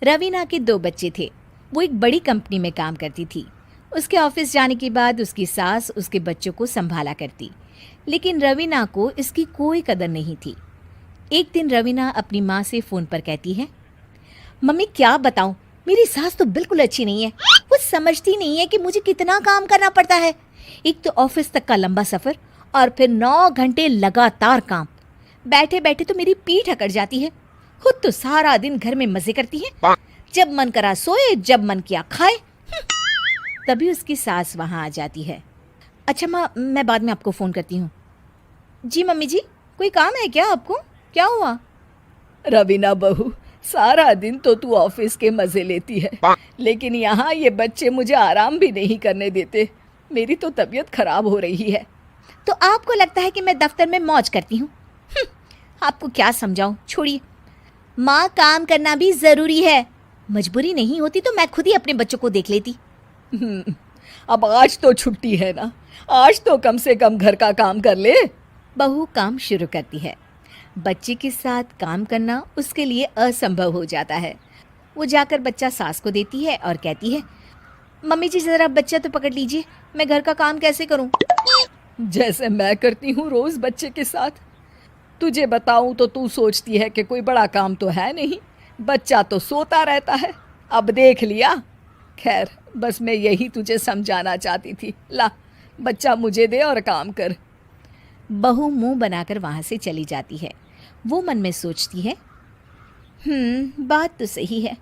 रवीना के 2 बच्चे थे। वो एक बड़ी कंपनी में काम करती थी। उसके ऑफिस जाने के बाद उसकी सास उसके बच्चों को संभाला करती, लेकिन रवीना को इसकी कोई कदर नहीं थी। एक दिन रवीना अपनी माँ से फ़ोन पर कहती है, मम्मी क्या बताऊं, मेरी सास तो बिल्कुल अच्छी नहीं है। वो समझती नहीं है कि मुझे कितना काम करना पड़ता है। एक तो ऑफिस तक का लंबा सफ़र और फिर 9 घंटे लगातार काम। बैठे बैठे तो मेरी पीठ अकड़ जाती है। खुद तो सारा दिन घर में मजे करती है, जब मन करा सोए, जब मन किया खाए। तभी उसकी सास वहाँ आ जाती है। अच्छा माँ, मैं बाद में आपको फ़ोन करती हूँ। जी मम्मी जी, कोई काम है क्या आपको? क्या हुआ? रवीना बहू, सारा दिन तो तू ऑफिस के मजे लेती है, लेकिन यहाँ ये बच्चे मुझे आराम भी नहीं करने देते। मेरी तो तबीयत खराब हो रही है। तो आपको लगता है कि मैं दफ्तर में मौज करती हूँ? आपको क्या समझाऊं, छोड़िए। माँ, काम करना भी ज़रूरी है। मजबूरी नहीं होती तो मैं खुद ही अपने बच्चों को देख लेती। अब आज तो छुट्टी है ना, आज तो कम से कम घर का काम कर ले। बहू काम शुरू करती है। बच्चे के साथ काम करना उसके लिए असंभव हो जाता है। वो जाकर बच्चा सास को देती है और कहती है, मम्मी जी ज़रा बच्चा तो पकड़ लीजिए, मैं घर का काम कैसे करूं? जैसे मैं करती हूँ रोज बच्चे के साथ। तुझे बताऊं तो तू सोचती है कि कोई बड़ा काम तो है नहीं, बच्चा तो सोता रहता है। अब देख लिया। खैर, बस मैं यही तुझे समझाना चाहती थी। ला, बच्चा मुझे दे और काम कर। बहू मुंह बनाकर वहाँ से चली जाती है। वो मन में सोचती है, बात तो सही है,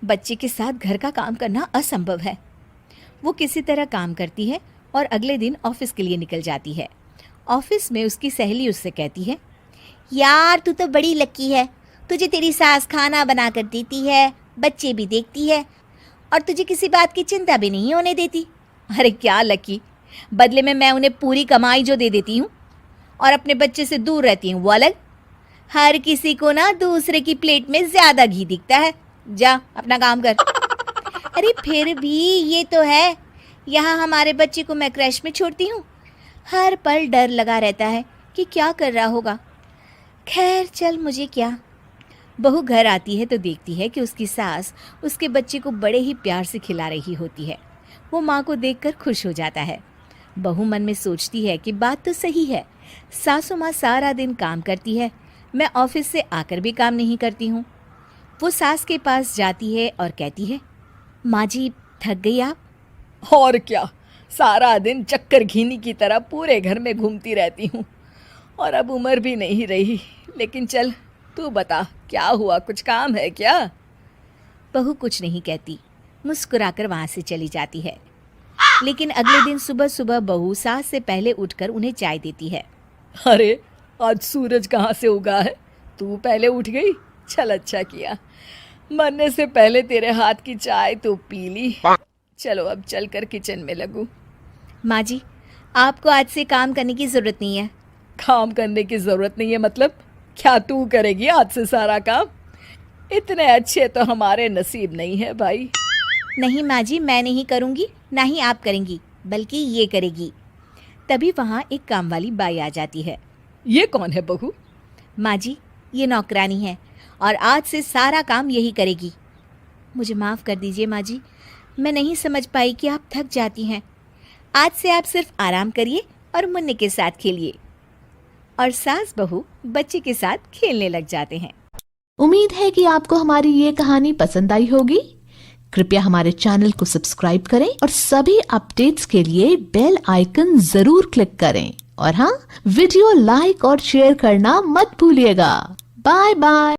बच्चे के साथ घर का काम करना असंभव है। वो किसी तरह काम करती है और अगले दिन ऑफिस के लिए निकल जाती है। ऑफिस में उसकी सहेली उससे कहती है, यार तू तो बड़ी लकी है, तुझे तेरी सास खाना बना कर देती है, बच्चे भी देखती है और तुझे किसी बात की चिंता भी नहीं होने देती। अरे क्या लकी, बदले में मैं उन्हें पूरी कमाई जो दे देती हूँ और अपने बच्चे से दूर रहती हूँ, वो अलग। हर किसी को ना दूसरे की प्लेट में ज़्यादा घी दिखता है। जा अपना काम कर। अरे फिर भी ये तो है, यहाँ हमारे बच्चे को मैं क्रैश में छोड़ती हूँ, हर पल डर लगा रहता है कि क्या कर रहा होगा। खैर चल, मुझे क्या। बहू घर आती है तो देखती है कि उसकी सास उसके बच्चे को बड़े ही प्यार से खिला रही होती है। वो माँ को देखकर खुश हो जाता है। बहू मन में सोचती है कि बात तो सही है, सासू माँ सारा दिन काम करती है, मैं ऑफिस से आकर भी काम नहीं करती हूँ। वो सास के पास जाती है और कहती है, माँ जी थक गई आप? और क्या, सारा दिन चक्कर घीनी की तरह पूरे घर में घूमती रहती हूँ और अब उम्र भी नहीं रही। लेकिन चल तू बता, क्या हुआ, कुछ काम है क्या? बहू कुछ नहीं कहती, मुस्कुराकर वहाँ से चली जाती है। लेकिन अगले दिन सुबह सुबह बहू सास से पहले उठकर उन्हें चाय देती है। अरे आज सूरज कहाँ से उगा है, तू पहले उठ गई? चल अच्छा किया, मरने से पहले तेरे हाथ की चाय तो पी ली। चलो अब चलकर किचन में लगूं। माँ जी, आपको आज से काम करने की ज़रूरत नहीं है। काम करने की ज़रूरत नहीं है मतलब? क्या तू करेगी आज से सारा काम? इतने अच्छे तो हमारे नसीब नहीं है भाई। नहीं माँ जी, मैं नहीं करूँगी, ना ही आप करेंगी, बल्कि ये करेगी। तभी वहाँ एक काम वाली बाई आ जाती है। ये कौन है बहू? माँ जी, ये नौकरानी है और आज से सारा काम यही करेगी। मुझे माफ़ कर दीजिए माँ जी, मैं नहीं समझ पाई कि आप थक जाती हैं। आज से आप सिर्फ आराम करिए और मुन्ने के साथ खेलिए। और सास बहू बच्चे के साथ खेलने लग जाते हैं। उम्मीद है कि आपको हमारी ये कहानी पसंद आई होगी। कृपया हमारे चैनल को सब्सक्राइब करें और सभी अपडेट्स के लिए बेल आइकन जरूर क्लिक करें। और हाँ, वीडियो लाइक और शेयर करना मत भूलिएगा। Bye bye.